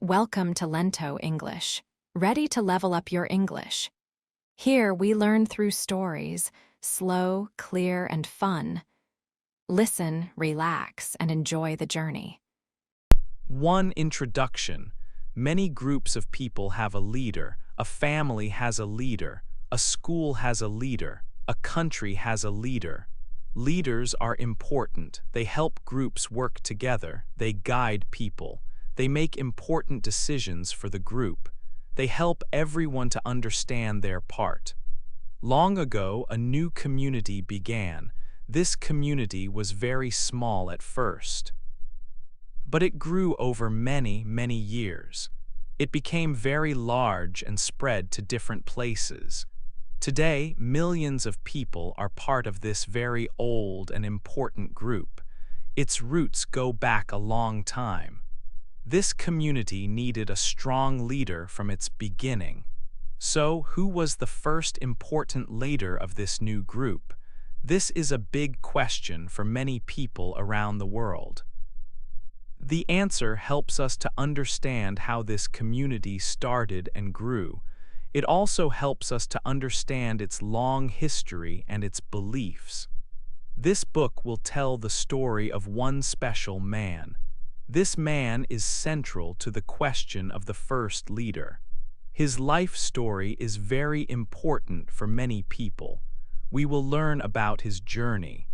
Welcome to Lento English. Ready to level up your English? Here we learn through stories, slow, clear, and fun. Listen, relax, and enjoy the journey. 1. Introduction. Many groups of people have a leader, a family has a leader, a school has a leader, a country has a leader. Leaders are important. They help groups work together. They guide people. They make important decisions for the group. They help everyone to understand their part. Long ago, a new community began. This community was very small at first, but it grew over many, many years. It became very large and spread to different places. Today, millions of people are part of this very old and important group. Its roots go back a long time. This community needed a strong leader from its beginning. So, who was the first important leader of this new group? This is a big question for many people around the world. The answer helps us to understand how this community started and grew. It also helps us to understand its long history and its beliefs. This book will tell the story of one special man. This man is central to the question of the first leader. His life story is very important for many people. We will learn about his journey.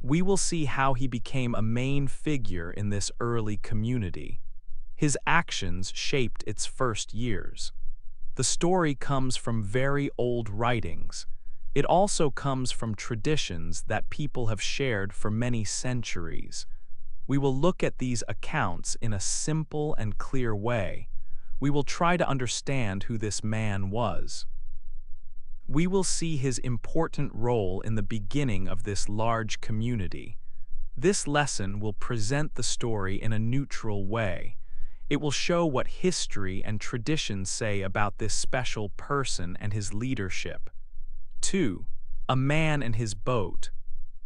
We will see how he became a main figure in this early community. His actions shaped its first years. The story comes from very old writings. It also comes from traditions that people have shared for many centuries. We will look at these accounts in a simple and clear way. We will try to understand who this man was. We will see his important role in the beginning of this large community. This lesson will present the story in a neutral way. It will show what history and tradition say about this special person and his leadership. 2. A man and his boat.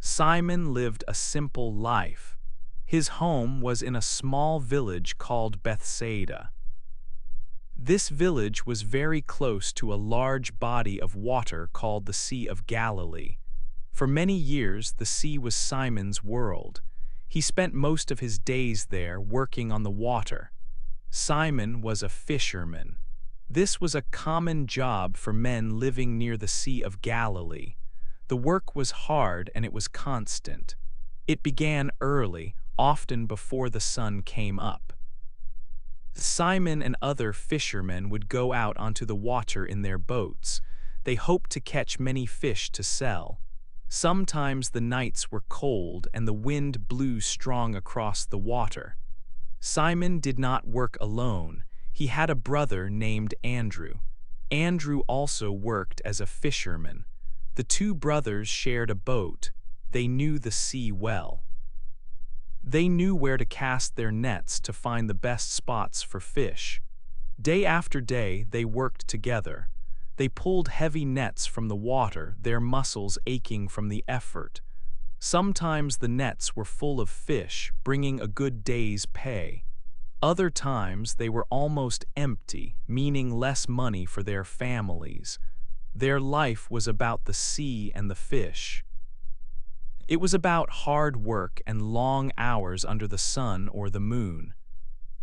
Simon lived a simple life. His home was in a small village called Bethsaida. This village was very close to a large body of water called the Sea of Galilee. For many years, the sea was Simon's world. He spent most of his days there working on the water. Simon was a fisherman. This was a common job for men living near the Sea of Galilee. The work was hard and it was constant. It began early, often before the sun came up. Simon and other fishermen would go out onto the water in their boats. They hoped to catch many fish to sell. Sometimes the nights were cold and the wind blew strong across the water. Simon did not work alone. He had a brother named Andrew. Andrew also worked as a fisherman. The two brothers shared a boat. They knew the sea well. They knew where to cast their nets to find the best spots for fish. Day after day, they worked together. They pulled heavy nets from the water, their muscles aching from the effort. Sometimes the nets were full of fish, bringing a good day's pay. Other times they were almost empty, meaning less money for their families. Their life was about the sea and the fish. It was about hard work and long hours under the sun or the moon.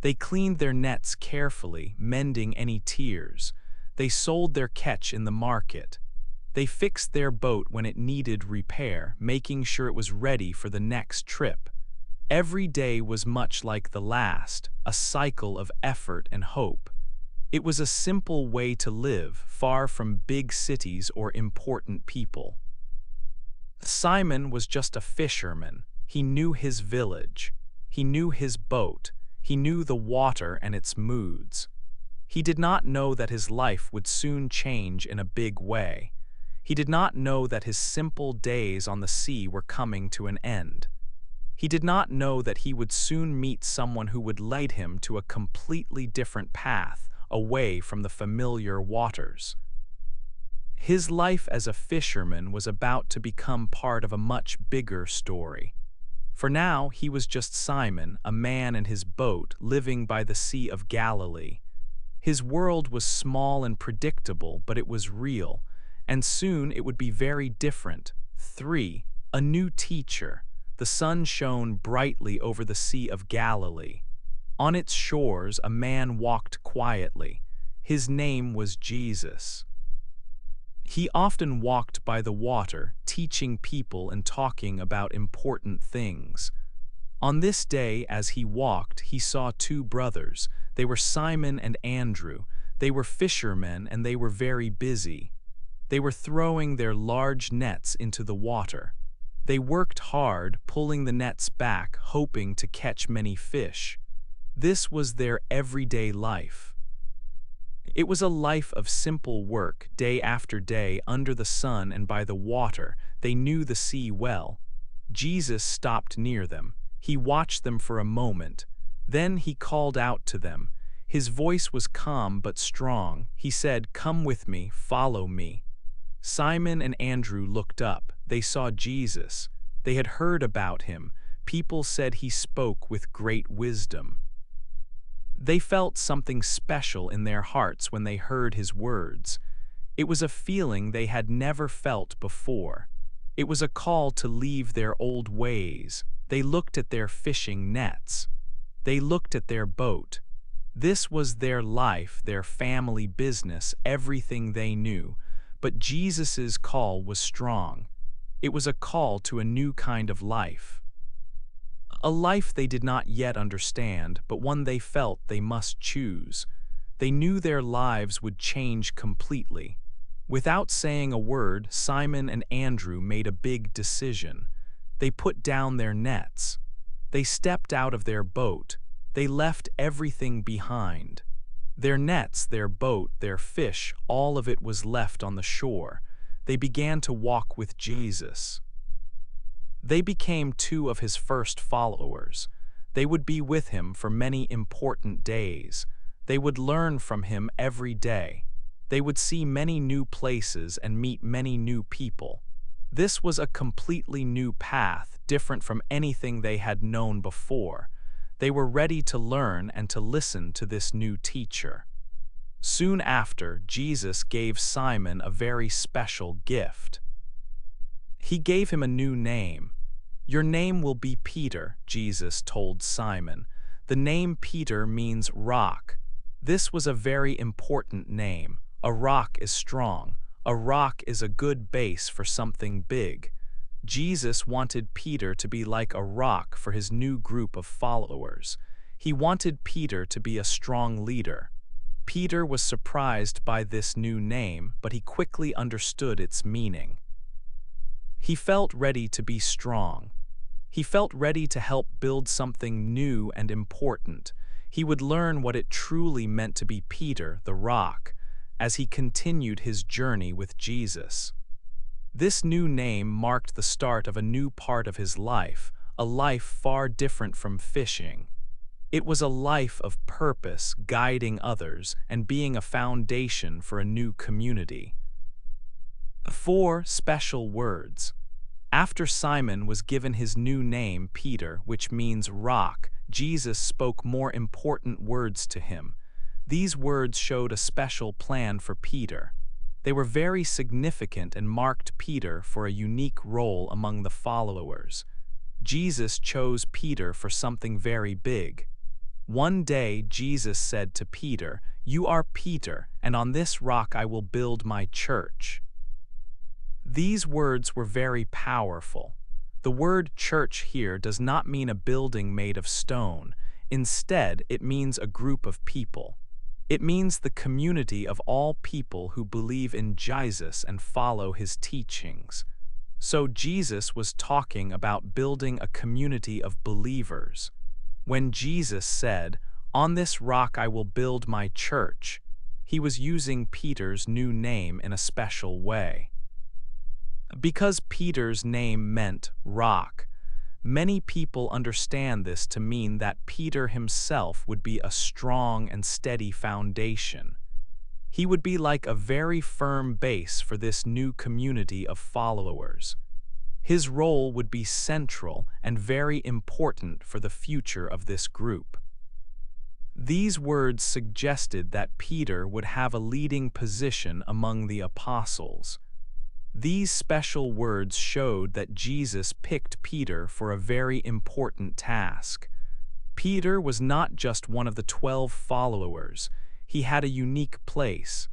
They cleaned their nets carefully, mending any tears. They sold their catch in the market. They fixed their boat when it needed repair, making sure it was ready for the next trip. Every day was much like the last, a cycle of effort and hope. It was a simple way to live, far from big cities or important people. Simon was just a fisherman. He knew his village. He knew his boat. He knew the water and its moods. He did not know that his life would soon change in a big way. He did not know that his simple days on the sea were coming to an end. He did not know that he would soon meet someone who would lead him to a completely different path, away from the familiar waters. His life as a fisherman was about to become part of a much bigger story. For now he was just Simon, a man in his boat living by the Sea of Galilee. His world was small and predictable, but it was real, and soon it would be very different. 3. A new teacher. The sun shone brightly over the Sea of Galilee. On its shores a man walked quietly. His name was Jesus. He often walked by the water, teaching people and talking about important things. On this day, as he walked, he saw two brothers. They were Simon and Andrew. They were fishermen and they were very busy. They were throwing their large nets into the water. They worked hard, pulling the nets back, hoping to catch many fish. This was their everyday life. It was a life of simple work, day after day, under the sun and by the water. They knew the sea well. Jesus stopped near them. He watched them for a moment. Then he called out to them. His voice was calm but strong. He said, "Come with me, follow me." Simon and Andrew looked up. They saw Jesus. They had heard about him. People said he spoke with great wisdom. They felt something special in their hearts when they heard his words. It was a feeling they had never felt before. It was a call to leave their old ways. They looked at their fishing nets. They looked at their boat. This was their life, their family business, everything they knew. But Jesus' call was strong. It was a call to a new kind of life. A life they did not yet understand, but one they felt they must choose. They knew their lives would change completely. Without saying a word, Simon and Andrew made a big decision. They put down their nets. They stepped out of their boat. They left everything behind. Their nets, their boat, their fish, all of it was left on the shore. They began to walk with Jesus. They became two of his first followers. They would be with him for many important days. They would learn from him every day. They would see many new places and meet many new people. This was a completely new path, different from anything they had known before. They were ready to learn and to listen to this new teacher. Soon after, Jesus gave Simon a very special gift. He gave him a new name. "Your name will be Peter," Jesus told Simon. The name Peter means rock. This was a very important name. A rock is strong. A rock is a good base for something big. Jesus wanted Peter to be like a rock for his new group of followers. He wanted Peter to be a strong leader. Peter was surprised by this new name, but he quickly understood its meaning. He felt ready to be strong. He felt ready to help build something new and important. He would learn what it truly meant to be Peter, the rock, as he continued his journey with Jesus. This new name marked the start of a new part of his life, a life far different from fishing. It was a life of purpose, guiding others, and being a foundation for a new community. 4 special words. After Simon was given his new name, Peter, which means rock, Jesus spoke more important words to him. These words showed a special plan for Peter. They were very significant and marked Peter for a unique role among the followers. Jesus chose Peter for something very big. One day, Jesus said to Peter, "You are Peter, and on this rock I will build my church." These words were very powerful. The word church here does not mean a building made of stone. Instead, it means a group of people. It means the community of all people who believe in Jesus and follow his teachings. So Jesus was talking about building a community of believers. When Jesus said, "On this rock I will build my church," he was using Peter's new name in a special way. Because Peter's name meant rock, many people understand this to mean that Peter himself would be a strong and steady foundation. He would be like a very firm base for this new community of followers. His role would be central and very important for the future of this group. These words suggested that Peter would have a leading position among the apostles. These special words showed that Jesus picked Peter for a very important task. Peter was not just one of the 12 followers, he had a unique place.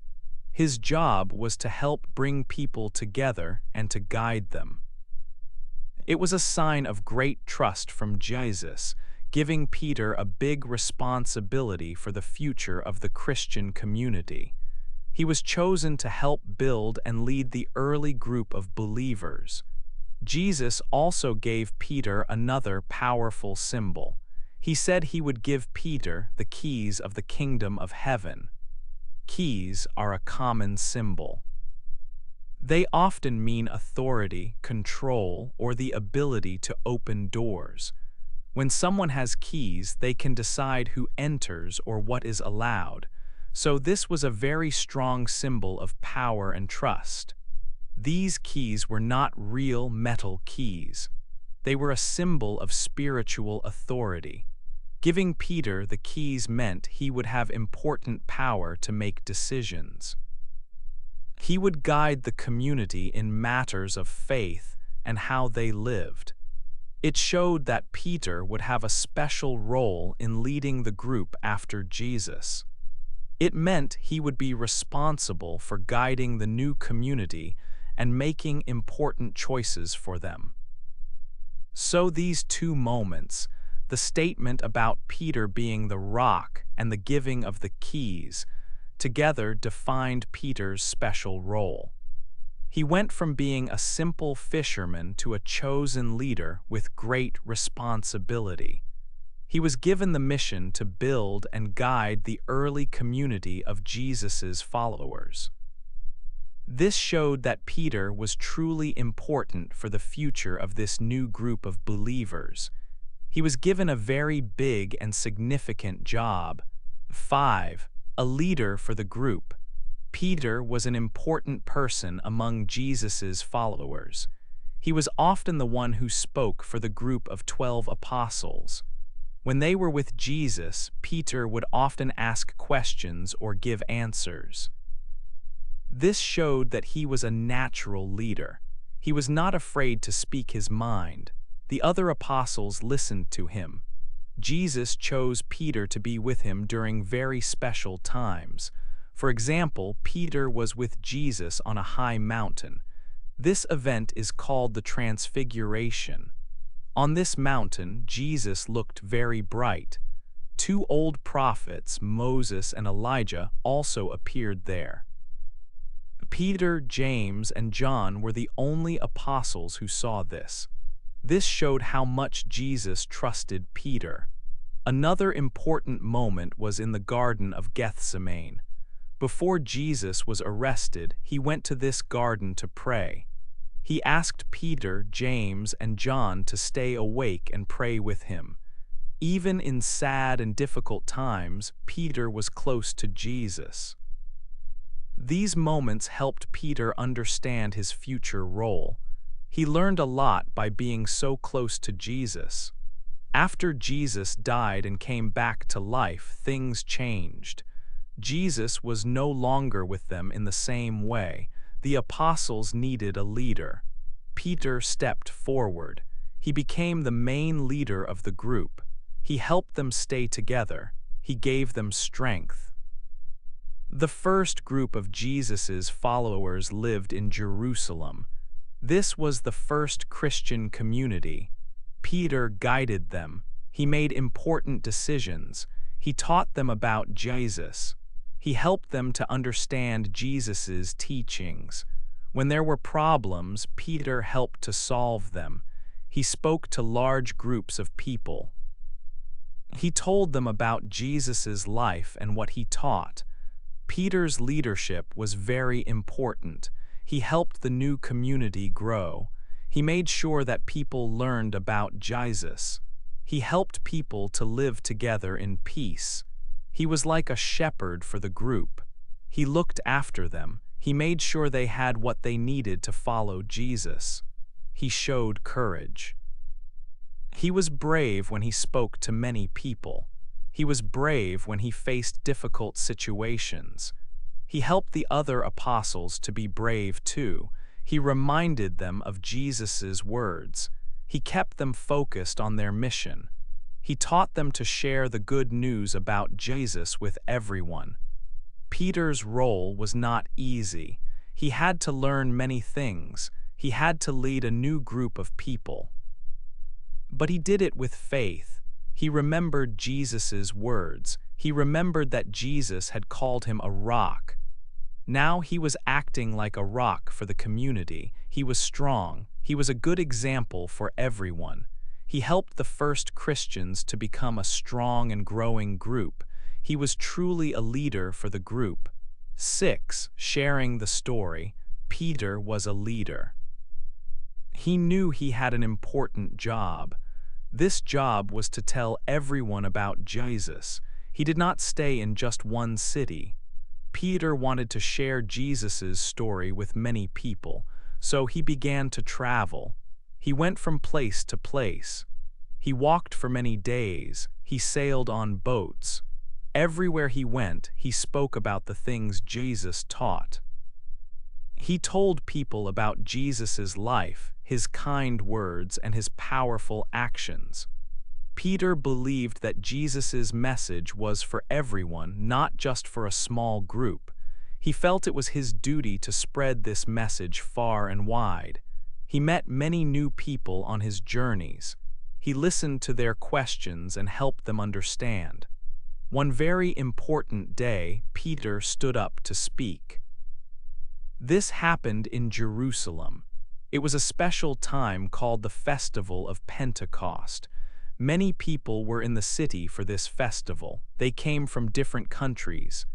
His job was to help bring people together and to guide them. It was a sign of great trust from Jesus, giving Peter a big responsibility for the future of the Christian community. He was chosen to help build and lead the early group of believers. Jesus also gave Peter another powerful symbol. He said he would give Peter the keys of the kingdom of heaven. Keys are a common symbol. They often mean authority, control, or the ability to open doors. When someone has keys, they can decide who enters or what is allowed. So this was a very strong symbol of power and trust. These keys were not real metal keys. They were a symbol of spiritual authority. Giving Peter the keys meant he would have important power to make decisions. He would guide the community in matters of faith and how they lived. It showed that Peter would have a special role in leading the group after Jesus. It meant he would be responsible for guiding the new community and making important choices for them. So these two moments, the statement about Peter being the rock and the giving of the keys, together defined Peter's special role. He went from being a simple fisherman to a chosen leader with great responsibility. He was given the mission to build and guide the early community of Jesus' followers. This showed that Peter was truly important for the future of this new group of believers. He was given a very big and significant job. 5. A leader for the group. Peter was an important person among Jesus' followers. He was often the one who spoke for the group of 12 apostles. When they were with Jesus, Peter would often ask questions or give answers. This showed that he was a natural leader. He was not afraid to speak his mind. The other apostles listened to him. Jesus chose Peter to be with him during very special times. For example, Peter was with Jesus on a high mountain. This event is called the Transfiguration. On this mountain, Jesus looked very bright. 2 old prophets, Moses and Elijah, also appeared there. Peter, James, and John were the only apostles who saw this. This showed how much Jesus trusted Peter. Another important moment was in the Garden of Gethsemane. Before Jesus was arrested, he went to this garden to pray. He asked Peter, James, and John to stay awake and pray with him. Even in sad and difficult times, Peter was close to Jesus. These moments helped Peter understand his future role. He learned a lot by being so close to Jesus. After Jesus died and came back to life, things changed. Jesus was no longer with them in the same way. The apostles needed a leader. Peter stepped forward. He became the main leader of the group. He helped them stay together. He gave them strength. The first group of Jesus' followers lived in Jerusalem. This was the first Christian community. Peter guided them. He made important decisions. He taught them about Jesus. He helped them to understand Jesus' teachings. When there were problems, Peter helped to solve them. He spoke to large groups of people. He told them about Jesus' life and what he taught. Peter's leadership was very important. He helped the new community grow. He made sure that people learned about Jesus. He helped people to live together in peace. He was like a shepherd for the group. He looked after them. He made sure they had what they needed to follow Jesus. he showed courage. He was brave when he spoke to many people. He was brave when he faced difficult situations. He helped the other apostles to be brave too. He reminded them of Jesus' words. He kept them focused on their mission. He taught them to share the good news about Jesus with everyone. Peter's role was not easy. He had to learn many things. He had to lead a new group of people. But he did it with faith. He remembered Jesus' words. He remembered that Jesus had called him a rock. Now he was acting like a rock for the community. He was strong. He was a good example for everyone. He helped the first Christians to become a strong and growing group. He was truly a leader for the group. 6. Sharing the story. Peter was a leader. He knew he had an important job. This job was to tell everyone about Jesus. He did not stay in just one city. Peter wanted to share Jesus' story with many people, so he began to travel. He went from place to place. He walked for many days. He sailed on boats. Everywhere he went, he spoke about the things Jesus taught. He told people about Jesus' life, his kind words, and his powerful actions. Peter believed that Jesus' message was for everyone, not just for a small group. He felt it was his duty to spread this message far and wide. He met many new people on his journeys. He listened to their questions and helped them understand. One very important day, Peter stood up to speak. This happened in Jerusalem. It was a special time called the Festival of Pentecost. Many people were in the city for this festival. They came from different countries.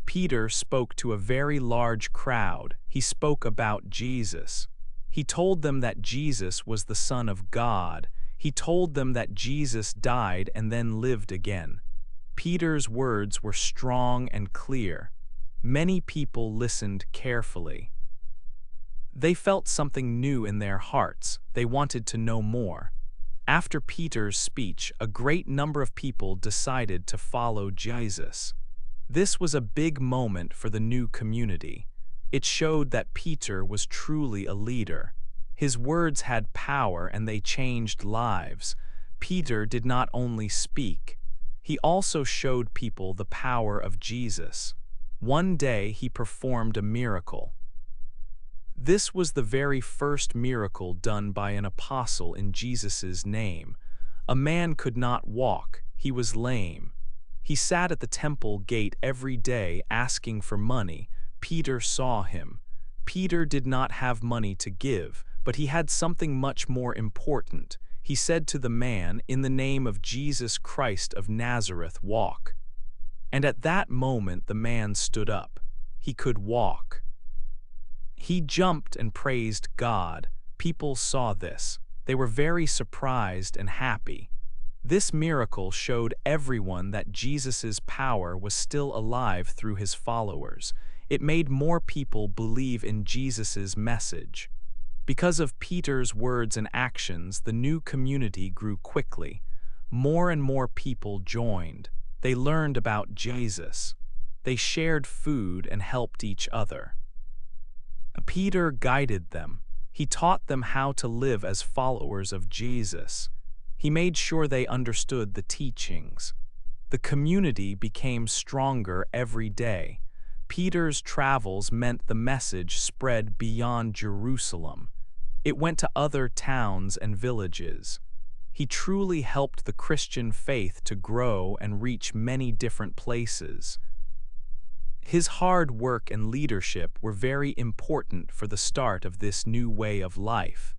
Peter spoke to a very large crowd. He spoke about Jesus. He told them that Jesus was the Son of God. He told them that Jesus died and then lived again. Peter's words were strong and clear. Many people listened carefully. They felt something new in their hearts. They wanted to know more. After Peter's speech, a great number of people decided to follow Jesus. This was a big moment for the new community. It showed that Peter was truly a leader. His words had power and they changed lives. Peter did not only speak, he also showed people the power of Jesus. One day he performed a miracle. This was the very first miracle done by an apostle in Jesus' name. A man could not walk, he was lame. He sat at the temple gate every day asking for money. Peter saw him. Peter did not have money to give, but he had something much more important. He said to the man, "In the name of Jesus Christ of Nazareth, walk." And at that moment the man stood up. He could walk. He jumped and praised God. People saw this. They were very surprised and happy. This miracle showed everyone that Jesus' power was still alive through his followers. It made more people believe in Jesus' message. Because of Peter's words and actions, the new community grew quickly. More and more people joined. They learned about Jesus. They shared food and helped each other. Peter guided them. He taught them how to live as followers of Jesus. He made sure they understood the teachings. The community became stronger every day. Peter's travels meant the message spread beyond Jerusalem. It went to other towns and villages. He truly helped the Christian faith to grow and reach many different places. His hard work and leadership were very important for the start of this new way of life.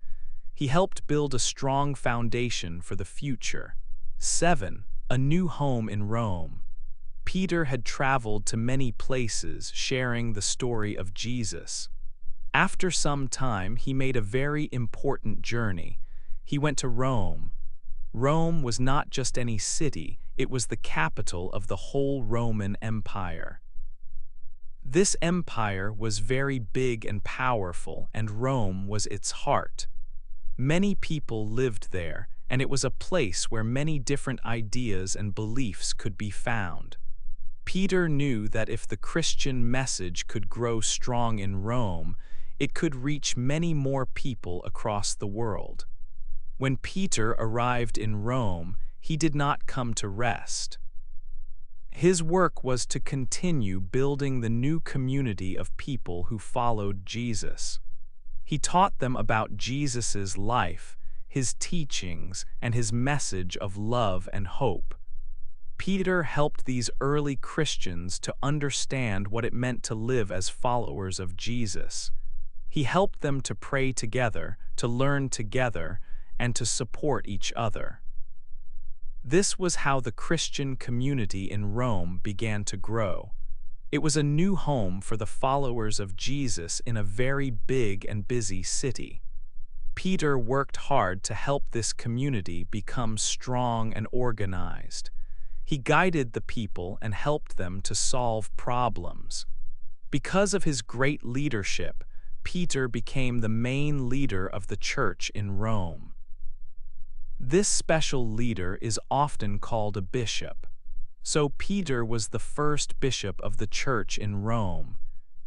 He helped build a strong foundation for the future. 7. A new home in Rome. Peter had traveled to many places sharing the story of Jesus. After some time, he made a very important journey. He went to Rome. Rome was not just any city, it was the capital of the whole Roman Empire. This empire was very big and powerful, and Rome was its heart. Many people lived there, and it was a place where many different ideas and beliefs could be found. Peter knew that if the Christian message could grow strong in Rome, it could reach many more people across the world. When Peter arrived in Rome, he did not come to rest. His work was to continue building the new community of people who followed Jesus. He taught them about Jesus' life, his teachings, and his message of love and hope. Peter helped these early Christians to understand what it meant to live as followers of Jesus. He helped them to pray together, to learn together, and to support each other. This was how the Christian community in Rome began to grow. It was a new home for the followers of Jesus in a very big and busy city. Peter worked hard to help this community become strong and organized. He guided the people and helped them to solve problems. Because of his great leadership, Peter became the main leader of the church in Rome. This special leader is often called a bishop. So Peter was the first bishop of the church in Rome.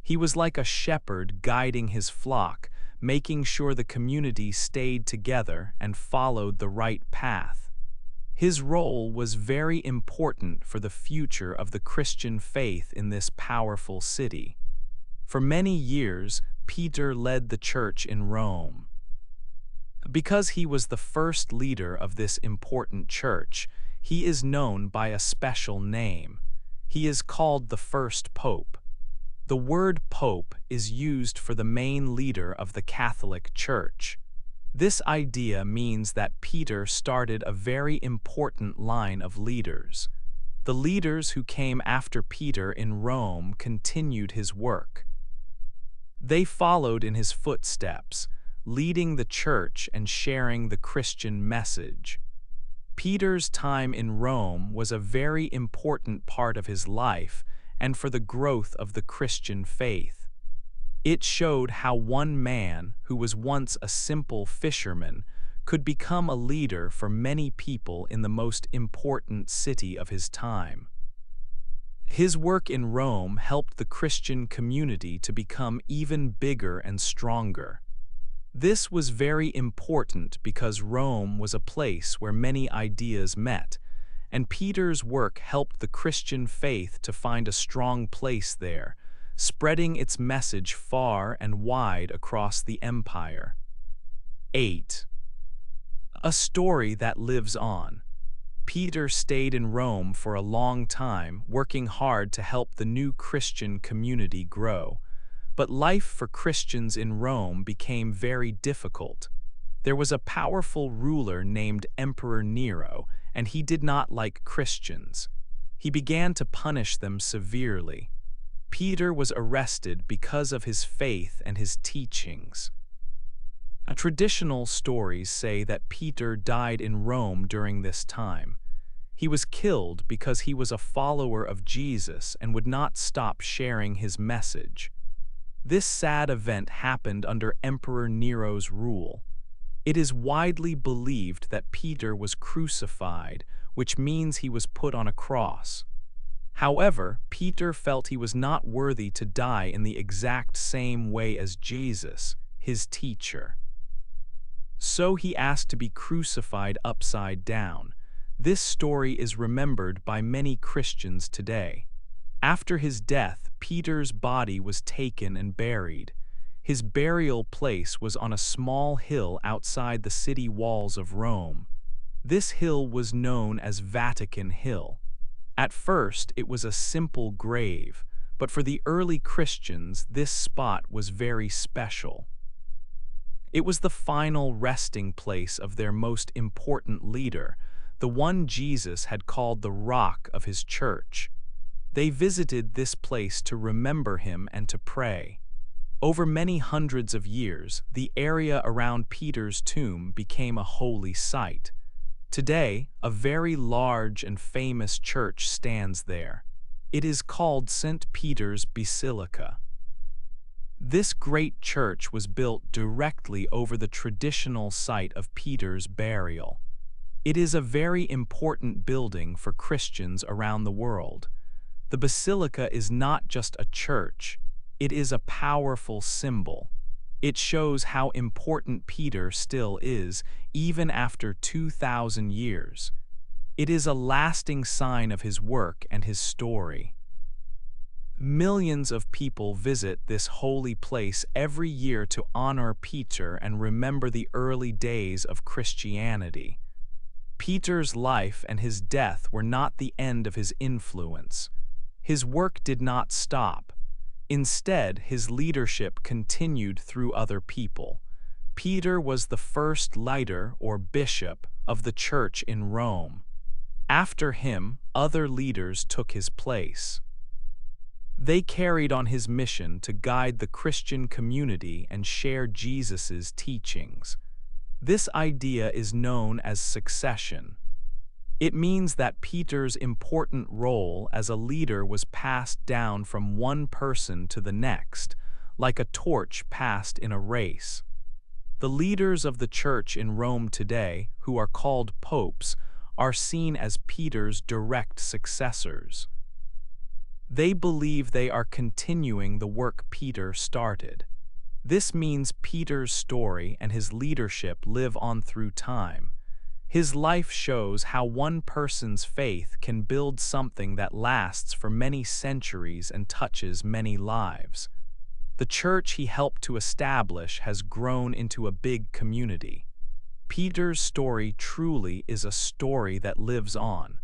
He was like a shepherd guiding his flock, making sure the community stayed together and followed the right path. His role was very important for the future of the Christian faith in this powerful city. For many years, Peter led the church in Rome. Because he was the first leader of this important church, he is known by a special name. He is called the first pope. The word pope is used for the main leader of the Catholic Church. This idea means that Peter started a very important line of leaders. The leaders who came after Peter in Rome continued his work. They followed in his footsteps, leading the church and sharing the Christian message. Peter's time in Rome was a very important part of his life and for the growth of the Christian faith. It showed how one man, who was once a simple fisherman, could become a leader for many people in the most important city of his time. His work in Rome helped the Christian community to become even bigger and stronger. This was very important because Rome was a place where many ideas met, and Peter's work helped the Christian faith to find a strong place there, spreading its message far and wide across the empire. 8. A story that lives on. Peter stayed in Rome for a long time, working hard to help the new Christian community grow. But life for Christians in Rome became very difficult. There was a powerful ruler named Emperor Nero, and he did not like Christians. He began to punish them severely. Peter was arrested because of his faith and his teachings. Traditional stories say that Peter died in Rome during this time. He was killed because he was a follower of Jesus and would not stop sharing his message. This sad event happened under Emperor Nero's rule. It is widely believed that Peter was crucified, which means he was put on a cross. However, Peter felt he was not worthy to die in the exact same way as Jesus, his teacher. So he asked to be crucified upside down. This story is remembered by many Christians today. After his death, Peter's body was taken and buried. His burial place was on a small hill outside the city walls of Rome. This hill was known as Vatican Hill. At first, it was a simple grave, but for the early Christians, this spot was very special. It was the final resting place of their most important leader, the one Jesus had called the rock of his church. They visited this place to remember him and to pray. Over many hundreds of years, the area around Peter's tomb became a holy site. Today, a very large and famous church stands there. It is called St. Peter's Basilica. This great church was built directly over the traditional site of Peter's burial. It is a very important building for Christians around the world. The basilica is not just a church, it is a powerful symbol. It shows how important Peter still is, even after 2,000 years. It is a lasting sign of his work and his story. Millions of people visit this holy place every year to honor Peter and remember the early days of Christianity. Peter's life and his death were not the end of his influence. His work did not stop. Instead, his leadership continued through other people. Peter was the first leader or bishop of the church in Rome. After him, other leaders took his place. They carried on his mission to guide the Christian community and share Jesus' teachings. This idea is known as succession. It means that Peter's important role as a leader was passed down from one person to the next, like a torch passed in a race. The leaders of the church in Rome today, who are called popes, are seen as Peter's direct successors. They believe they are continuing the work Peter started. This means Peter's story and his leadership live on through time. His life shows how one person's faith can build something that lasts for many centuries and touches many lives. The church he helped to establish has grown into a big community. Peter's story truly is a story that lives on.